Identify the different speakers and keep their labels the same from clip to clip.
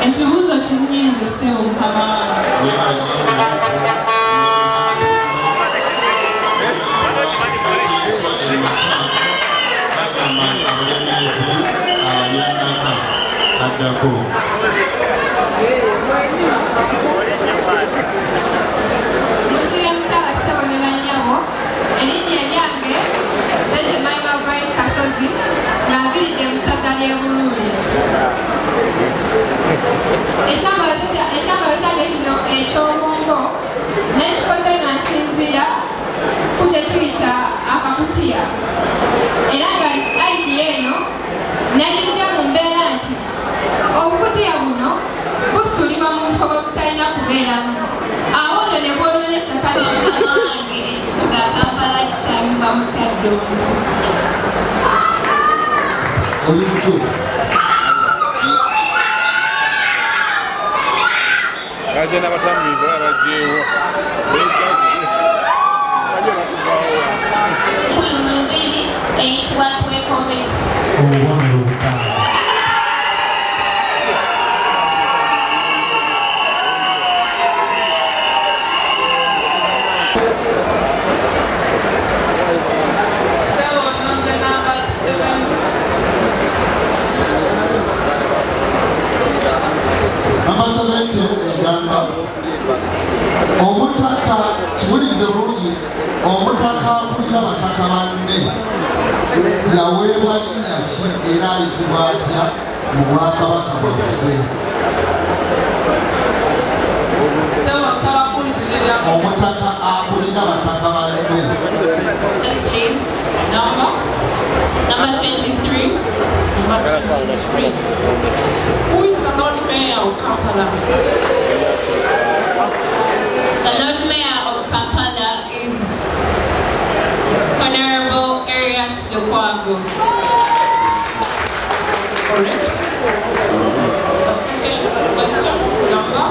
Speaker 1: Ekibuuzo kinyiize ssebo mukama Musire mutala ssebo ne bannyabo erinnya lyange Jemima Bright Kasozi ng'aviridde mu ssaza ly'e Buluuli. Ekyambalo kyange kino eky'obwongo n'ekikoze nga nsinziira ku kye tuyita akakutiya era nga idea eno nagiggya mu mbeera nti obukutiya buno busulibwa mu bifo bwe butalina kubeeramu awo nno ne bwoloola ettaka wange ekibuga Kampala kisangibwa mu Kyaddondo.
Speaker 2: Oli mutuufu.
Speaker 3: Agenda batambivu abajjeewo.
Speaker 1: Kulumubiri eyitibwa Twekobe.
Speaker 2: Omutaka kiwulirize bulungi omutaka akulira abataka banne yaweebwa linnya ki era ayitibwa atya mu bwakabaka bwaffe? Omutaka akulira abataka banne.
Speaker 1: Number 23.
Speaker 4: Who is the Lord Mayor of Kampala?
Speaker 1: The Lord Mayor of Kampala is Honorable Arias Lukwago.
Speaker 4: Correct. The second question, number?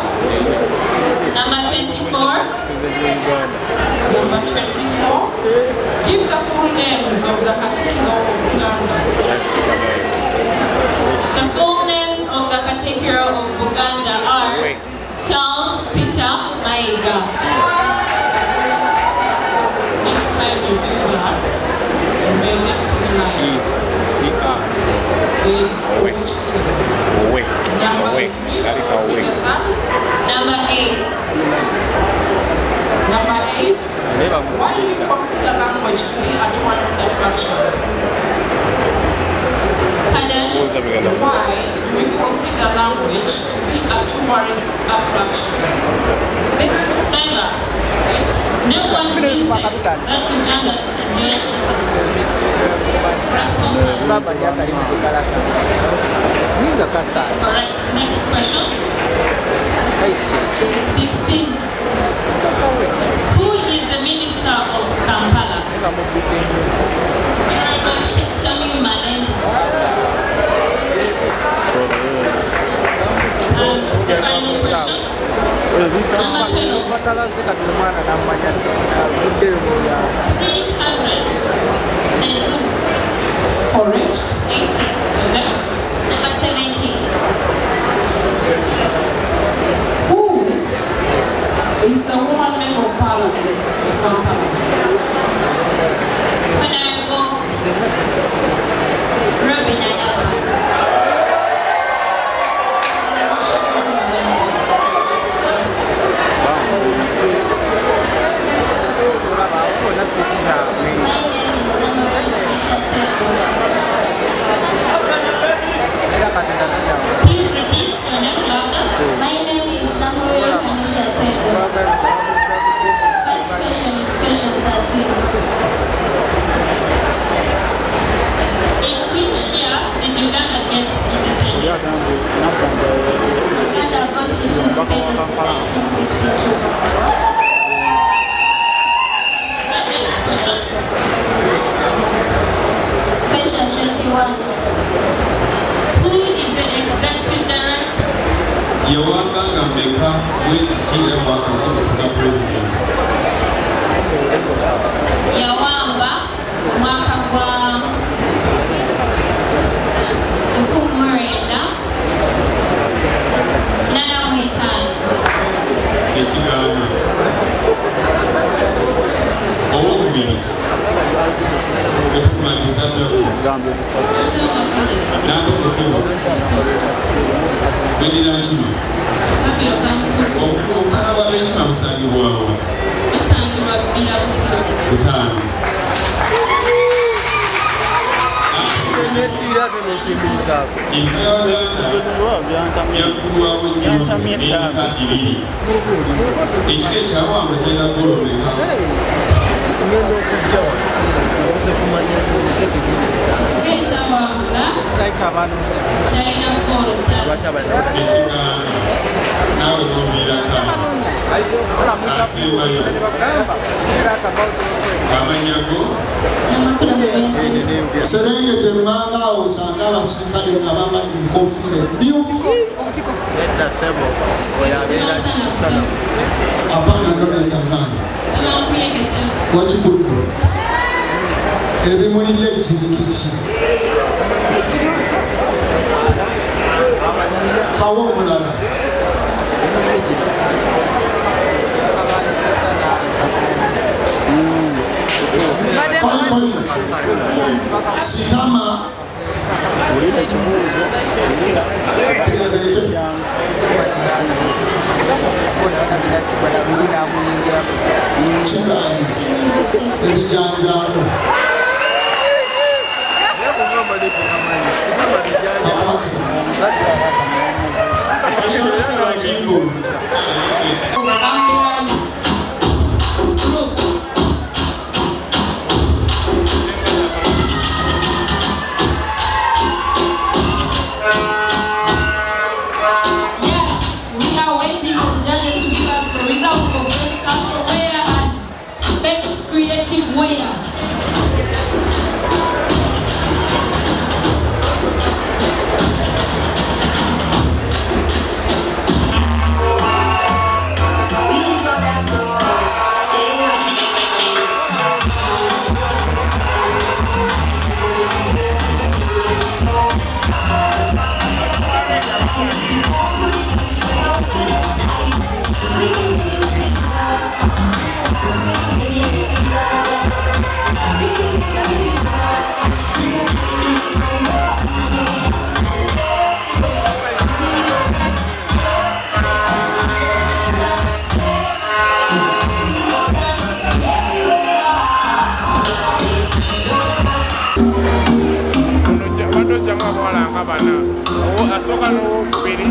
Speaker 1: Number 24.
Speaker 4: Number 24. Give the full names of the particular of Buganda.
Speaker 1: The full names of the category of Buganda are Charles Peter Maiga.
Speaker 4: Next time you do that, you may get penalized. There's which team? Number 3.
Speaker 1: Number 8.
Speaker 4: Number 8. Why do we consider language to be a tourist attraction?
Speaker 1: Pardon?
Speaker 4: Why do we consider language to be a tourist attraction?
Speaker 1: Neither. No one insists that Uganda is enjoying Correct. Next question. 16. Who is the Minister of Kampala? Honorable Shami Malende. And the final question. Number 12. 300.
Speaker 4: Correct.
Speaker 1: Thank you.
Speaker 4: The next.
Speaker 1: Number 17.
Speaker 4: Who is the woman member of parliament of Kampala?
Speaker 1: Honorable Robin Adaba.
Speaker 4: Please repeat your name louder.
Speaker 1: My name is Namuri Kanisha Tendo. First question is question 1962.
Speaker 4: Next question.
Speaker 1: Question 21.
Speaker 4: Who is the executive director?
Speaker 5: Yawanga Meka mwezi kila mwaka kutoka president.
Speaker 1: Yawamba mwaka gwa 1985.
Speaker 5: Ekigana. Owokubiri. Okumaliriza ddala. N'atokofero. Bedira nkima. Obutaba bw'ekima busangibwawo.
Speaker 1: Busangibwa bbira busangibwa.
Speaker 5: Butaano. Empeera yaggulwawo ejjuuzi n'emika 2. Ekika ekyawanga kirina ggolo meka? Ekigaana naawe n'oviirako asembayo amanyago
Speaker 2: Serengete mmanga awo osanga abasirikale abambadde enkofiira emmyufu apaana nolendangana wakikudde ebimuli by'ejjirikiti kawo omulala Sitama ebijanjalo
Speaker 3: Asoka n'owokubiri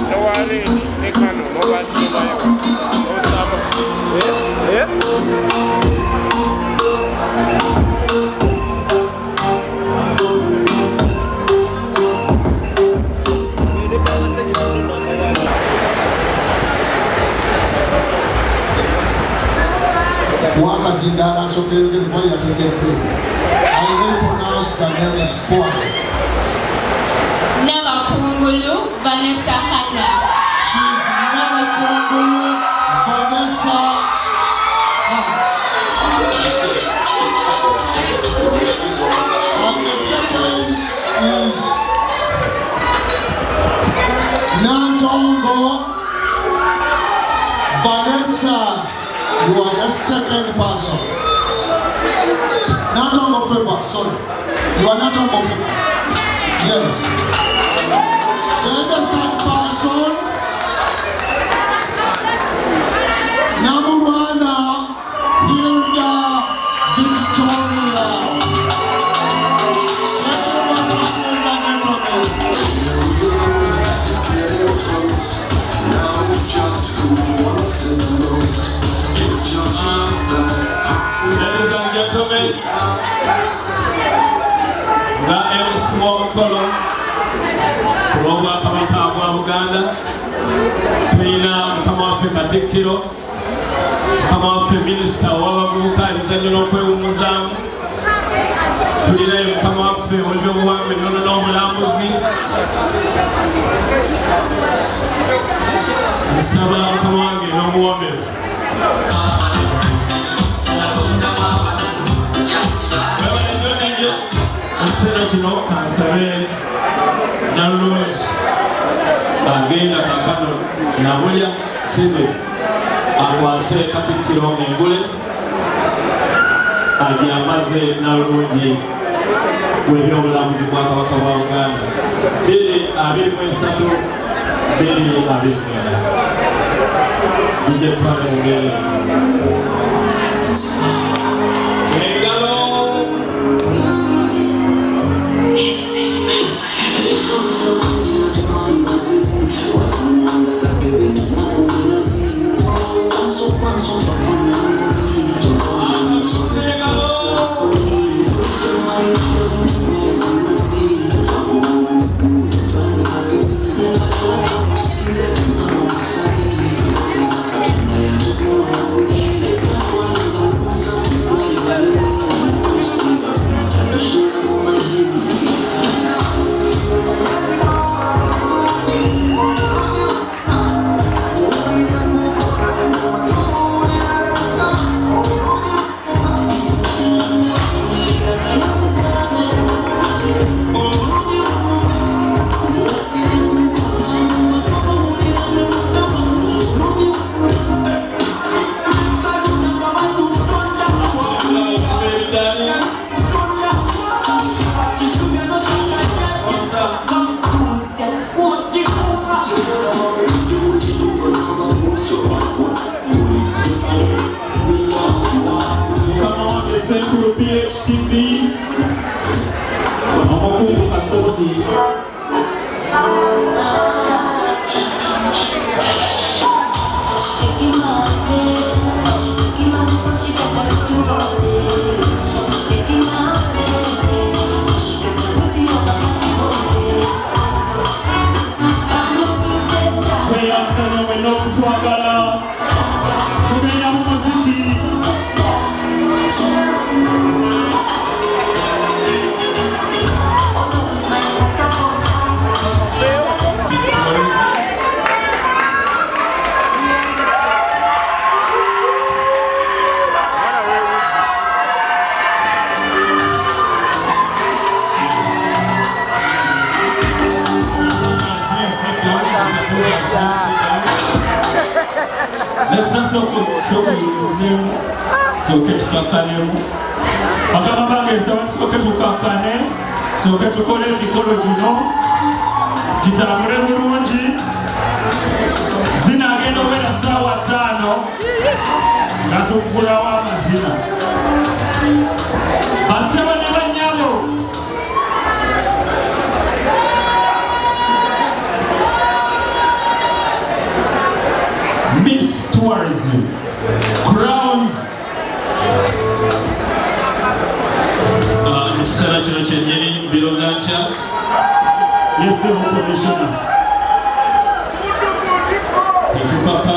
Speaker 3: n'owareedi ne kano n'obaddebayo osaba
Speaker 2: mwakazi ndala asokeyogerwa yategedde I will pronounce the name is Kyaggwe.
Speaker 1: Kungulu Vanessa Hana.
Speaker 2: She's Nana Kungulu Vanessa Hana. And the second is Nantongo Vanessa. You are the second person. Nantongo Favor, sorry. You are Nantongo Favor. Yes. Then the third person, Namurana Hilda Victoria. Everyone clapping the gentlemen.
Speaker 6: Now it's just who wants it most. It's just love that happens.
Speaker 5: Ladies and gentlemen, that is small color. From Buganda, Pina, come off waffe Katikkiro, Mukama waffe Minisita w'abavubuka ebizannyo n'okwewummuzaamu, tulinayo Mukama waffe ow'ebyobuwangwa ennono n'omulambuzi. Nsaba Mukama wange n'omuwombefu ekiseera kino kansabe Nalungi agenda kakano Nabulya Sibe akwase Katikkiro Engule ajamaze Nalungi w'ebyobulamuzi bwa Kabaka bwa Buganda 2023 2024 nije twale mugere engalo soke tukakanemu bakama bageza soke tukakane soke tukole emikolo gino kitambule bulungi zinagenda okubeera ssaawa 5 nga tuggulawo amazina basebo ne bannyabo Miss Tourism Crowns ekiseera kino kyennyini biro zankya yesebo komishona tetupaka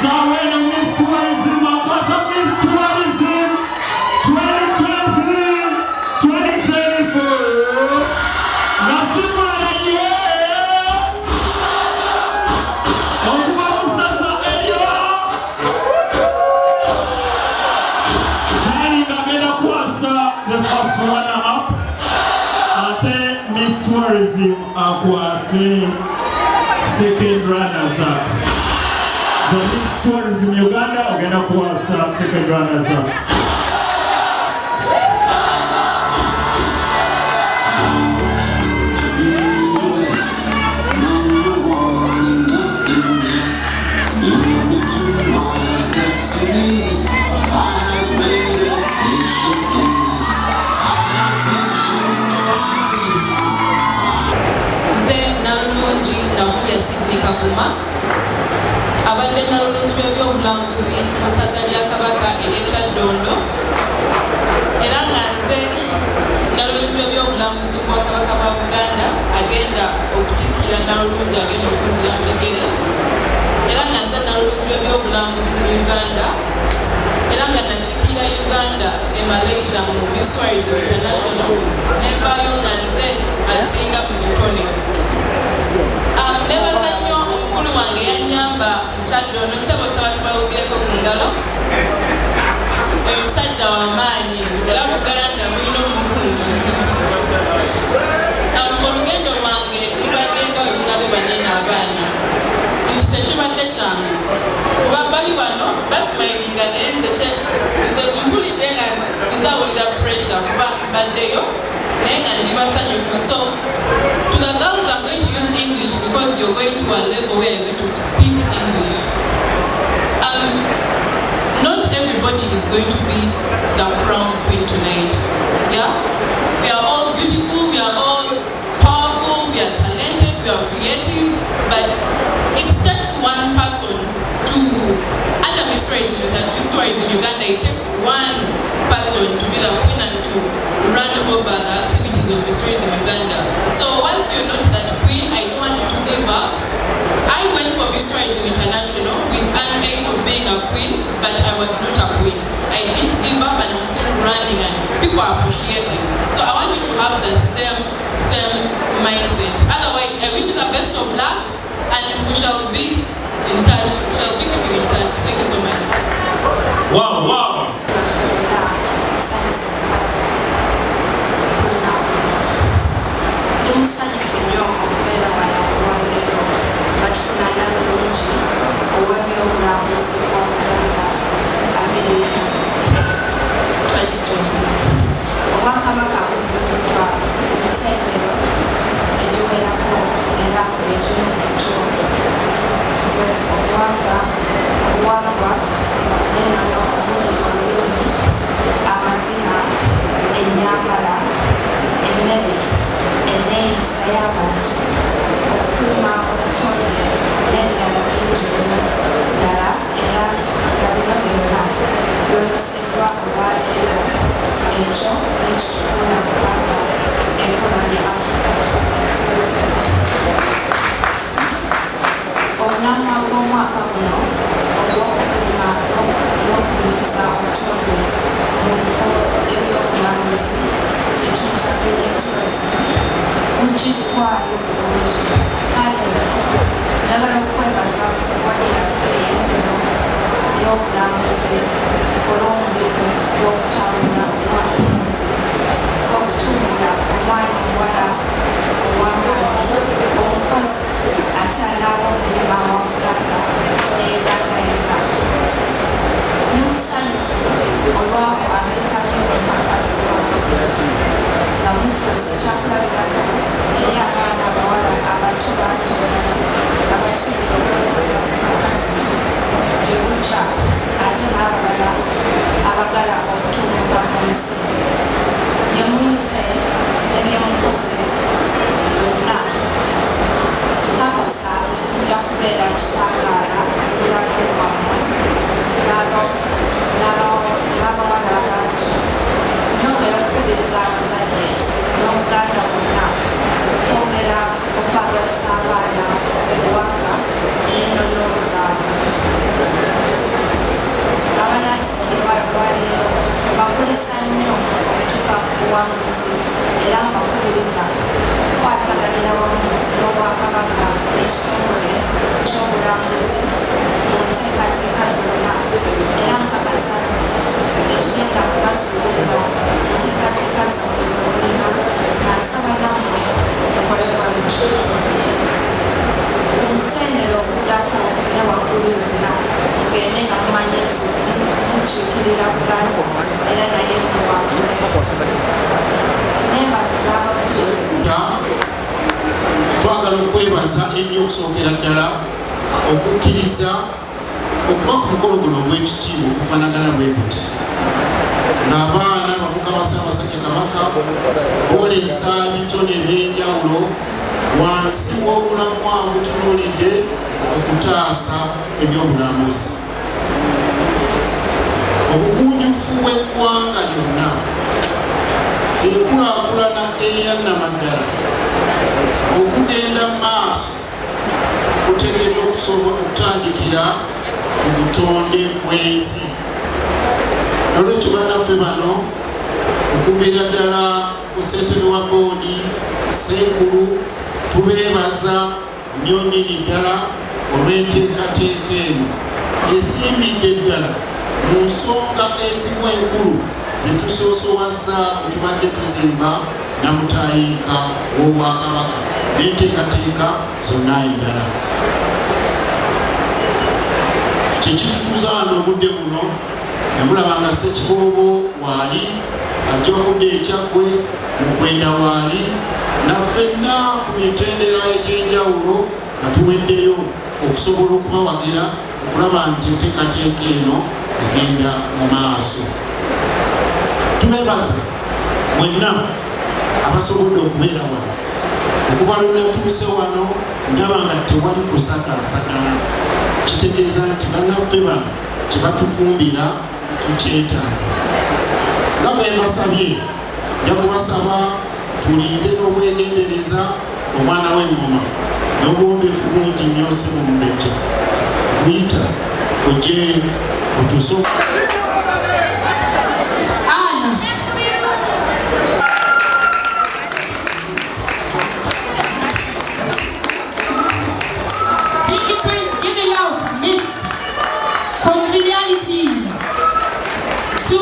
Speaker 5: Sawa na Miss Tourism, mapasa Miss Tourism 2023, 2024. Nasima na ye. Okuba Ssaza elio. Nani bagenda kwasa the first runner up. Ate Miss Tourism akwase second runners up. The Miss Tourism Uganda ogenda kuwasa second runners up.
Speaker 6: I have made it.
Speaker 4: kuyita mu Miss Tourism International nembayo nga nze asinga ku kitone. Nebaza nnyo omukulu wange yannyamba mukyadde ono ssebo saba tubawugireko ku ngalo. Oyo musajja w'amaanyi era Buganda mulina omukungu. Olugendo lwange lubadde nga bwe munabe banene abaana nti tekibadde kyangu kuba bali wano basimayiringa naye nze mpulidde nga nzawulira pressure kuba mbaddeyo naye nga ndi basanyufu. So to the girls I'm going to use English because you're going to a level where you're going to speak English. Not everybody is going to be the crown queen tonight. Yeah? We are all beautiful, we are all powerful, we are talented, we are creative, but it takes one person to, under Miss Tourism in Uganda, it takes one person to be the queen and to run over the activities of Miss Tourism in Uganda. So once you're not that queen, I don't want you to give up. I went for Miss Tourism International with an aim of being a queen, but I was not a queen. I didn't give up and I'm still running and people are appreciating. So I want you to have the same mindset. Otherwise, I wish you the best of luck and we shall be in touch. We shall be keeping in touch. Thank you so much.
Speaker 5: Wow, wow.
Speaker 7: amazina, ennyambala, emmere, enneeyisa y'abantu, okukuuma obutonde n'ebirala bingi nnyo ddala era nga bino byonna byoluseddwa olwaleero ekyo n'ekitufuula Buganda enkula lya Africa. Obunaamwa bw'omwaka buno obw'okukuuma n'okuyingiza obutonde mu bifo ebyobulambuzi kye tuyita green tourism bugiddwayo bulungi. Kale nno njagala okwebaza wadi yaffe ey'ennono n'obulambuzi olw'omulimu gw'okutumbula omwana omuwala ow'amaanyi omukozi ate anaaba omuyima wa Buganda ne Uganda yenna. Musanyufu olw'abo abeetabye mu mpaka z'omwaka nga mufuuse ekyakulabirako eri abaana abawala abato bangi ddala abasuubira okwetabya mu mpaka zino gye bujja ate n'abalala abagala okutuumuka mu nsi. Bye muyize ne bye mukoze byonna nkakasa nti mujja kubeera kitangaala mu bulamu bwammwe n'abawala abangi. Nyongera okukubiriza abazadde n'Obuganda bwonna okwongera okwagazisa abaana eggwanga n'ennono zaabwe. Abanaatikkirwa olwaleero mbakulisa nnyo okutuuka ku buwanguzi era mbakubiriza okwataganira wamu n'Obwakabaka n'ekitongole ky'obulambuzi mu nteekateeka zonna era nkakasa nti tetugenda kubasuubirira mu nteekateeka zammwe ze mulina nga nsaba nammwe mukolebwa mutyo. Omutendera okuddako ne waggulu yonna mugende nga mumanyi nti mukiikirira Buganda era naye muwangule. Neebaza abavugizi.
Speaker 2: Twagala okwebaza ennyo okusookera ddala okukkiriza okuba ku mukolo guno ogw'ekitiibwa okufaanagana bwe kuti ng'abaana bavuka ba Ssaabasajja Kabaka boolesa bitone eby'enjawulo wansi w'omulamwa ogutunuulidde okutaasa ebyobulambuzi. Obugunjufu bw'eggwanga lyonna, enkulaakulana eyannamaddala okugenda mu maaso kuteekeddwa okusobola okutandikira mu butonde bw'ensi. Nolwekyo bannaffe bano okuviira ddala ku ssentebe wa boodi Senkulu tubeebaza nnyo nnyini ddala olw'enteekateeka eno esimbidde ddala mu nsonga ezimu enkulu zetusoosowaza otubadde tuzimba namutayiika w'obwakabaka n'enteekateeka zonna endala. Kyekitutuuza wano obudde buno ne mulaba nga Ssekiboobo waali ajja okudda e Kyaggwe mu kwenda waali naffenna ku mitendera egy'enjawulo nga tuweddeyo okusobola okubawagira okulaba nti enteekateeka eno egenda mu maaso. Tubeebaza mwenna abasobodde okubeera wano. Okuva lwe natuuse wano ndaba nga tewali kusakaasagana, kitegeeza nti bannaffe bano kye batufumbira tukyetaaga. Nga bwe mbasabye nja kubasaba tuwulirize n'obwegendereza omwana w'engoma n'obwombeefu bungi nnyo si mu mbejja buyita ojje otuso
Speaker 8: Congeniality to